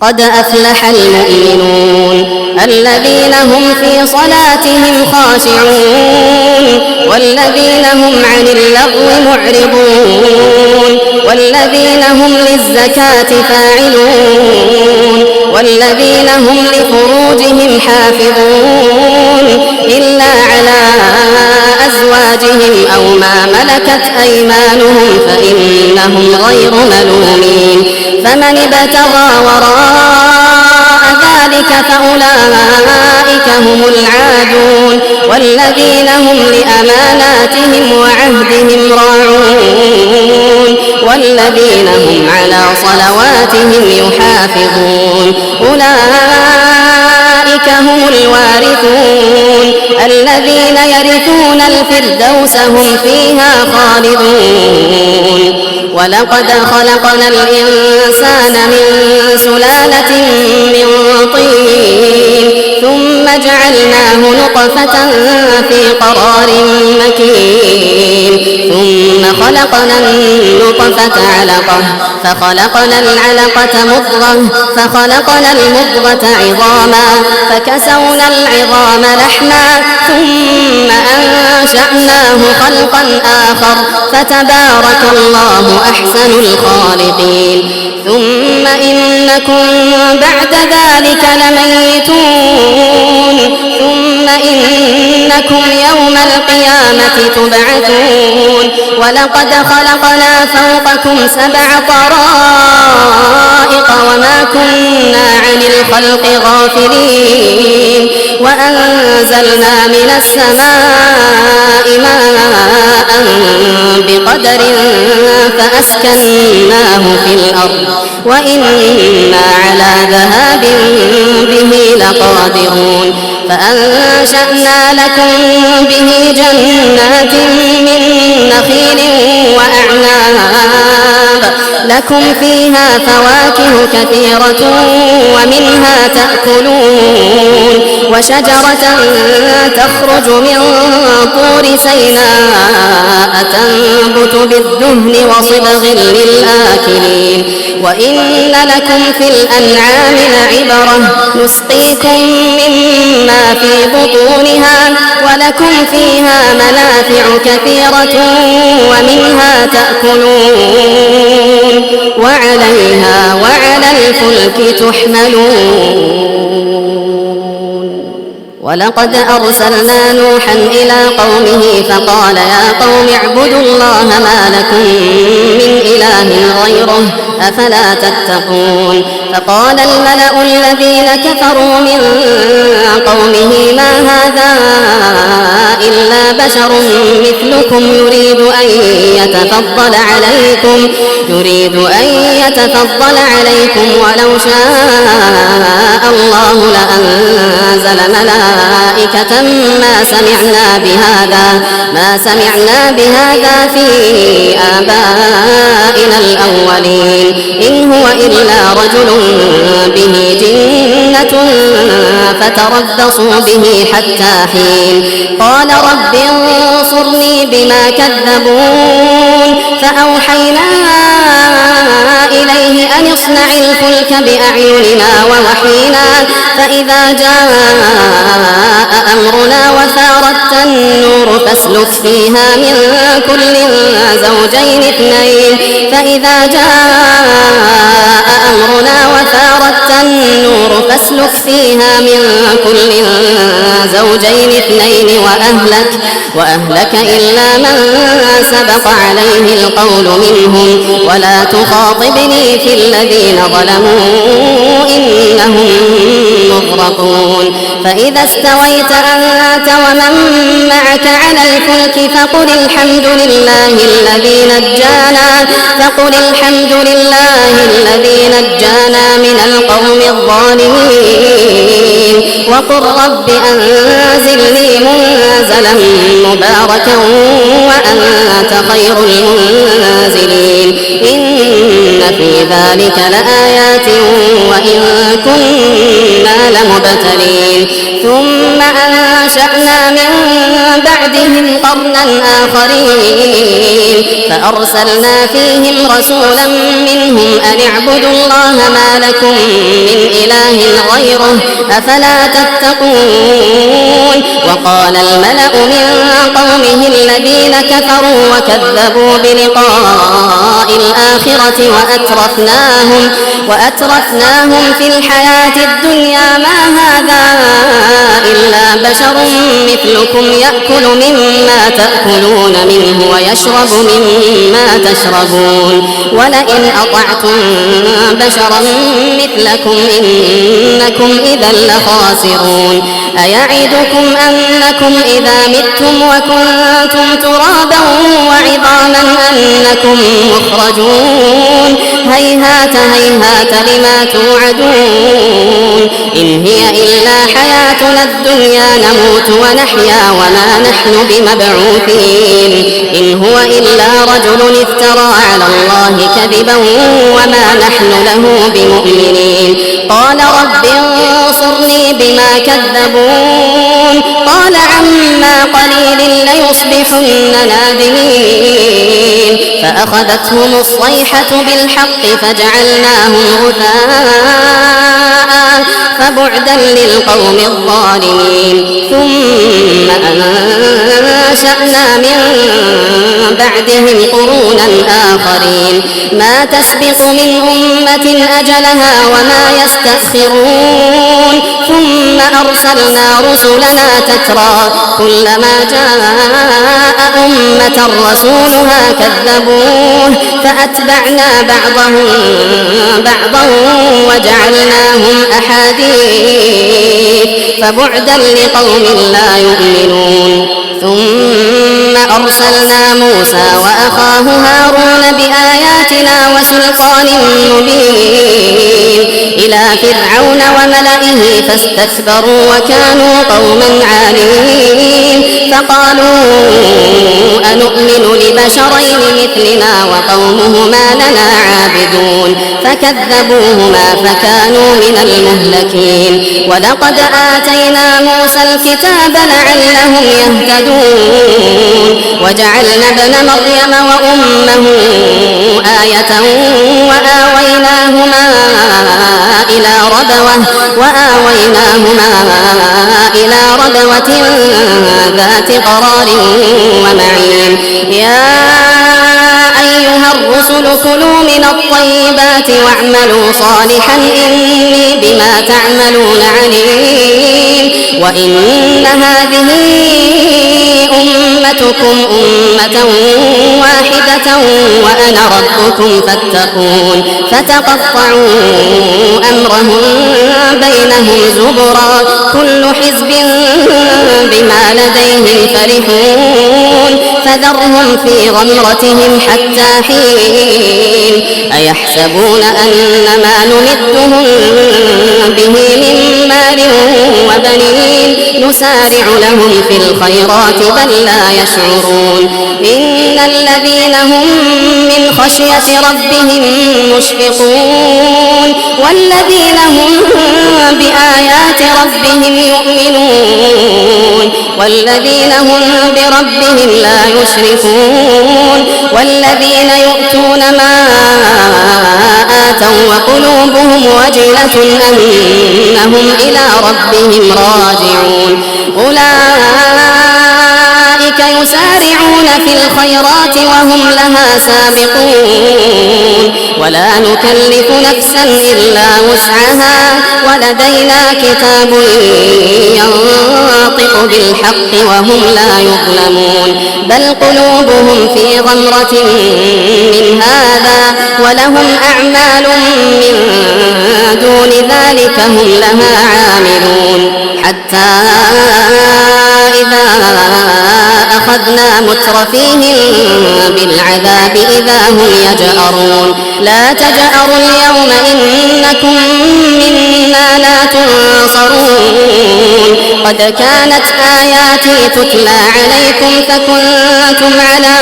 قد أفلح المؤمنون الذين هم في صلاتهم خاشعون والذين هم عن اللغو معرضون والذين هم للزكاة فاعلون والذين هم لفروجهم حافظون إلا على أزواجهم أو ما ملكت أيمانهم فإنهم غير ملومين فمن ابتغى وراء ذلك فأولئك هم العادون والذين هم لأماناتهم وعهدهم راعون والذين هم على صلواتهم يحافظون أولئك هم الوارثون الذين يرثون الفردوس هم فيها خالدون ولقد خلقنا الإنسان من سلالة من طين ثم جعلناه نطفة في قرار مكين ثم خلقنا النطفة علقة فخلقنا العلقة مضغة فخلقنا المضغة عظاما فكسونا العظام لحما ثم أنشأناه خلقا آخر فتبارك الله أحسن الخالقين ثم إنكم بعد ذلك لميتون ثم إنكم يوم القيامة تبعثون ولقد خلقنا فوقكم 7 طرائق وما كنا عن الخلق غافلين وأنزلنا من السماء ماء بقدر فأسكناه في الأرض وإنا على ذهاب به لقادرون فأنشأنا لكم به جنات من نخيل وأعناب لكم فيها فواكه كثيرة ومنها تأكلون وشجرة تخرج من طور سيناء تنبت بالدهن وصبغ للآكلين وإن لكم في الأنعام لعبرة نسقيكم مما في بطونها ولكم فيها منافع كثيرة ومنها تأكلون وعليها وعلى الفلك تحملون ولقد أرسلنا نوحا إلى قومه فقال يا قوم اعبدوا الله ما لكم من إله غيره أفلا تتقون فقال الملأ الذين كفروا من قومه ما هذا إلا بشر مثلكم يريد أن يتفضل عليكم ولو شاء الله لأنزل ملائكة ما سمعنا بهذا في آبائنا الأولين إن هو إلا رجل به جنة فتربصوا به حتى حين قال رب انصرني بما كذبون فأوحينا إليه أن اصنع الفلك بأعيننا ووحينا فإذا جاء أمرنا وفارت النور فاسلك فيها من كل زوجين 2 فإذا جاء أمرنا وفارت النور فاسلك فيها من كل زوجين 2 وأهلك إلا من سبق عليه القول منهم ولا تخاطبني في الذين ظلموا إنهم مغرقون فإذا استويت أنت ومن معك على الفلك فقل الحمد لله الذي نجانا من القوم الظالمين وقل رب أنزلني منزلا مباركا وأنت خير المنزلين إن في ذلك لآيات وإن كنا لمبتلين ثم أنشأنا من بعدهم قرنا آخرين فأرسلنا فيهم رسولا منهم أن اعبدوا الله ما لكم من إله غيره أفلا تتقون. وقال الملأ من قومه الذين كفروا وكذبوا بلقاء الآخرة وأترفناهم في الحياة الدنيا ما هذا إلا بشر مثلكم يأكل مما تأكلون منه ويشرب مما تشربون ولئن أطعتم بشرا مثلكم إنكم إذا لخاسرون. أيعدكم أنكم إذا متم وكنتم ترابا وعظاما أنكم مخرجون هيهات هيهات لما توعدون إن هي إلا حياتنا الدنيا نموت ونحيا وما نحن بمبعوثين إن هو إلا رجل افترى على الله كذبا وما نحن له بمؤمنين. قال رب انصرني بما كذبون قال عما قليل ليصبحن نادمين فأخذتهم الصيحة بالحق فجعلناهم غثاء فبعدا للقوم الظالمين. ثم أنشأنا من بعدهم قرونا آخرين ما تسبق من أمة أجلها وما يستأخرون ثم أرسلنا رسلنا تترى كلما جاء أمة رسولها كذبوه فأتبعنا بعضهم بعضا وجعلناهم أحاديث فبعدا لقوم لا يؤمنون. ثم أرسلنا موسى وأخاه هارون بآياتنا وسلطان مبين إلى فرعون وملئه فاستكبروا وكانوا قوما عالين فقالوا أنؤمن لبشرين مثلنا وقومهما لنا عابدون فكذبوهما فكانوا من المهلكين. ولقد آتينا موسى الكتاب لعلهم يهتدون وجعلنا ابن مريم وأمه آية وآويناهما إلى ربوة ذات قرار ومعين. يا أيها الرسل كلوا من الطيبات واعملوا صالحا إني بما تعملون عليم. وإن هذه أمتكم أمة واحدة وأنا ربكم فاتقون فتقطعوا أمرهم بينهم زبرا كل حزب بما لديهم فرحون فذرهم في غمرتهم حتى حين. أيحسبون أن ما نمدهم به من مال وبنين نسارع لهم في الخيرات بل لا يشعرون. إن الذين هم من خشية ربهم مشفقون والذين هم بآيات ربهم يؤمنون والذين هم بربهم لا يشركون والذين يؤتون ما آتوا وقلوبهم وجلة أنهم إلى ربهم راجعون. أولئك يسارعون في الخيرات وهم لها سابقون ولا نكلف نفسا إلا وسعها ولدينا كتاب ينطق بالحق وهم لا يظلمون. بل قلوبهم في غمرة من هذا ولهم أعمال من دون ذلك هم لها عاملون. حتى إذا أخذنا مترفيهم بالعذاب إذا هم يجأرون. لا تجأروا اليوم إنكم منا لا تنصرون قد كانت آياتي تتلى عليكم فكنتم على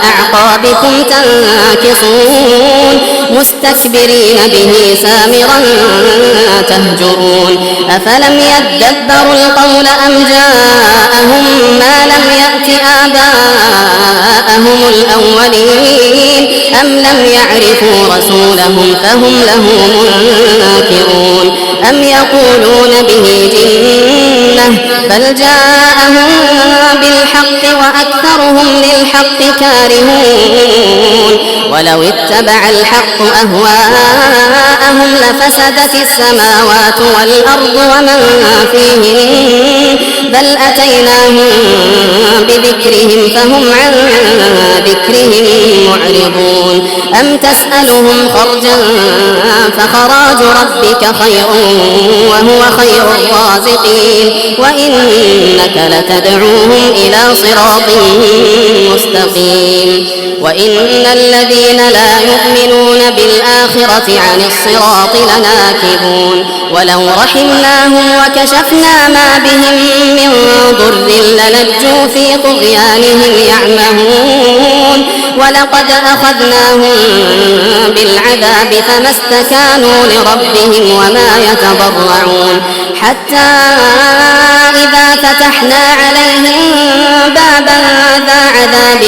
أعقابكم تنكصون مستكبرين به سامرا تهجرون أفلم يدبروا القول أم جاءهم ما لم يأت آباءهم الأولين أم لم يعرفوا رسولهم فهم له منكرون أم يقولون به جنة بل جاءهم بالحق وأكثرهم للحق كارهون ولو اتبع الحق أهواءهم لفسدت السماوات والأرض ومن فيهن بل أتيناهم بذكرهم فهم عن ذكرهم معرضون أم تسألهم خرجا فخراج ربك خير وهو خير الرازقين وإنك لتدعوهم إلى صراط مستقيم وإن الذين لا يؤمنون بالآخرة عن الصراط لناكبون ولو رحمناهم وكشفنا ما بهم من ضر للجوا في طغيانهم يعمهون ولقد أخذناهم بالعذاب فما استكانوا لربهم وما يتضرعون حتى إذا فتحنا عليهم بابا ذا عذاب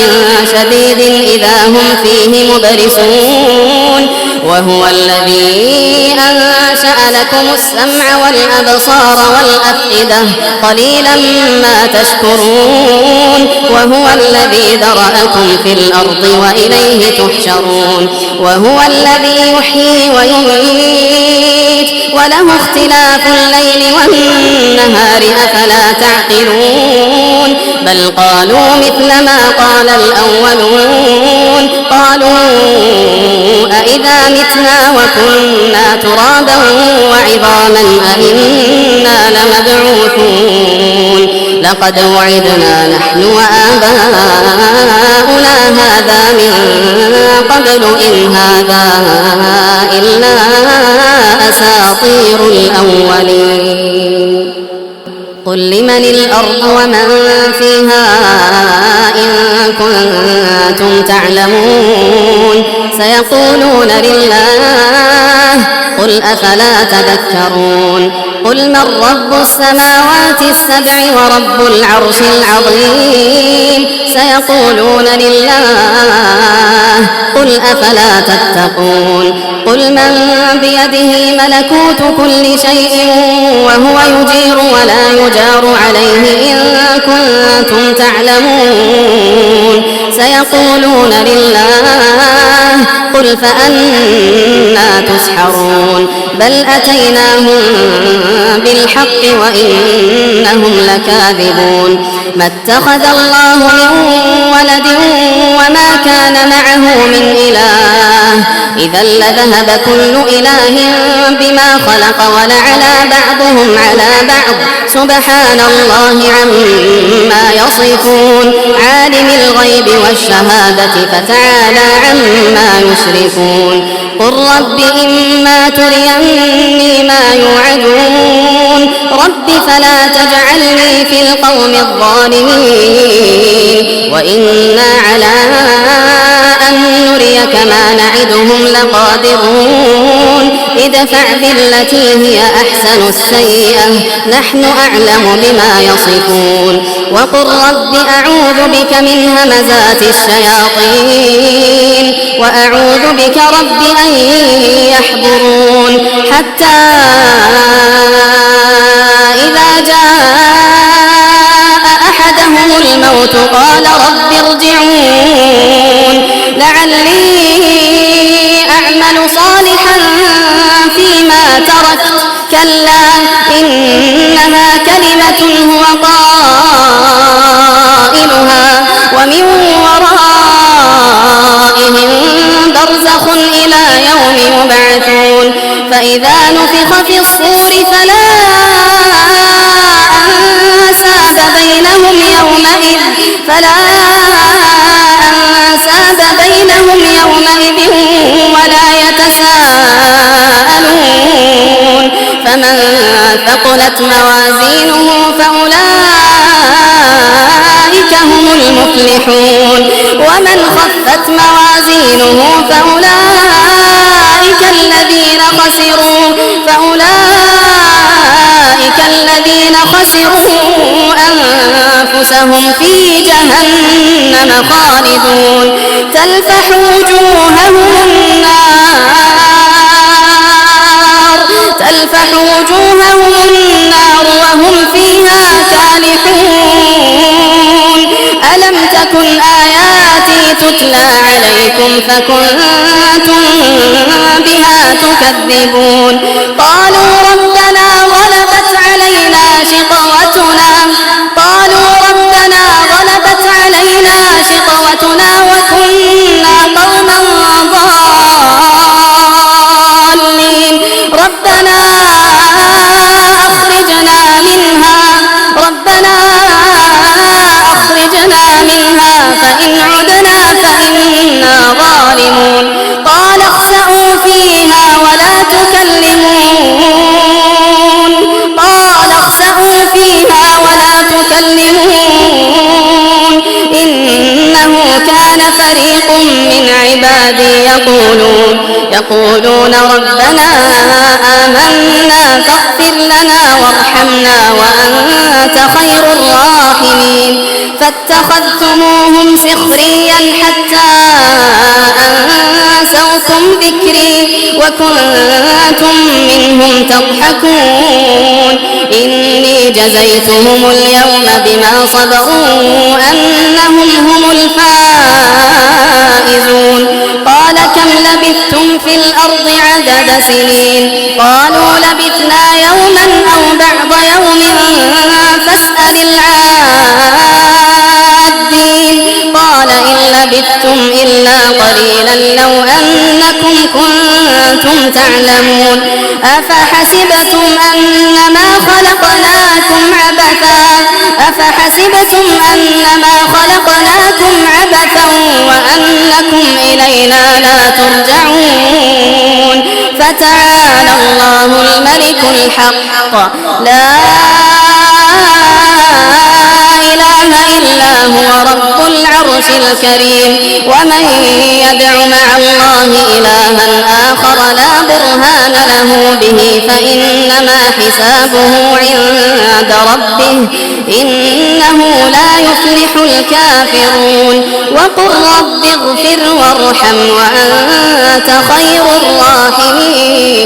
شديد إذا هم فيه مبلسون وهو الذي أنشأ لكم السمع والأبصار والأفئدة قليلا ما تشكرون وهو الذي ذرأكم في الأرض وإليه تحشرون وهو الذي يحيي ويميت وله اختلاف الليل والنهار أفلا تعقلون بل قالوا مثل ما قال الأولون قالوا أإذا متنا وكنا ترابا وعظاما أإنا لمبعوثون لقد وعدنا نحن وآباؤنا هذا من قبل إن هذا إلا أساطير الأولين قل لمن الأرض ومن فيها إن كنتم تعلمون سيقولون لله قل أفلا تذكرون قل من رب السماوات السبع ورب العرش العظيم سيقولون لله قل أفلا تتقون قل من بيده ملكوت كل شيء وهو يجير ولا يجار عليه إن كنتم تعلمون سيقولون لله قل فأنا تسحرون بل أتيناهم بالحق وإنهم لكاذبون ما اتخذ الله من ولد وما كان معه من إله إذا لذهب كل إله بما خلق ولعلى بعضهم على بعض سبحان الله عما يصفون عالم الغيب والشهادة فتعالى عما يشركون قل رب إما تريني ما يوعدون رب فلا تجعلني في القوم الظالمين وإنا على أن نريك ما نعدهم لقادرون ادفع بالتي هي أحسن السيئة نحن أعلم بما يصفون وقل رب أعوذ بك من همزات الشياطين وأعوذ بك رب أن يحضرون حتى إذا جاء أحدهم الموت قال رب ارجعون لعلي أعمل صالحا فيما تركت كلا إنها كلمة هو قائلها ومن ورائهم برزخ إلى يوم يبعثون فإذا نفخ في الصور فلا أنساب بينهم يومئذ ولا يتساءلون فمن ثقلت ثقلت موازينه فأولئك هم المفلحون ومن خفت موازينه فأولئك الذين خسروا أنفسهم في جهنم خالدون تلفح وجوههم النار وهم فيها كالحون ألم تكن آياتي تتلى عليكم فكنتم بها تكذبون قالوا ربنا غلبت علينا شقوتنا وكنا قوما ضالين ربنا أخرجنا منها فإن عدنا فإنا ظالمون قال اخسئوا فيها ولا تكلمون إنه كان فريق من عبادي يقولون ربنا آمنا فاغفر لنا وارحمنا وأنت خير الراحمين فاتخذتموهم سخريا حتى أنسوكم ذكري وكنتم منهم تضحكون إني جزيتهم اليوم بما صبروا أنهم هم الفائزون قال كم لبثتم في الأرض عدد سنين قالوا لبثنا يوما أو بعض يوم فاسأل العادين قال إن لبثتم إلا قليلا لو أنكم كنتم تعلمون أفحسبتم أنما خلقناكم عبثا وأنكم إلينا لا ترجعون فتعالى الله الملك الحق لا إله إلا هو رب العرش الكريم ومن يدع مع الله إلها آخر لا برهان له به فإنما حسابه عند ربه إنه لا يفلح الكافرون وقل رب اغفر وارحم وأنت خير الراحمين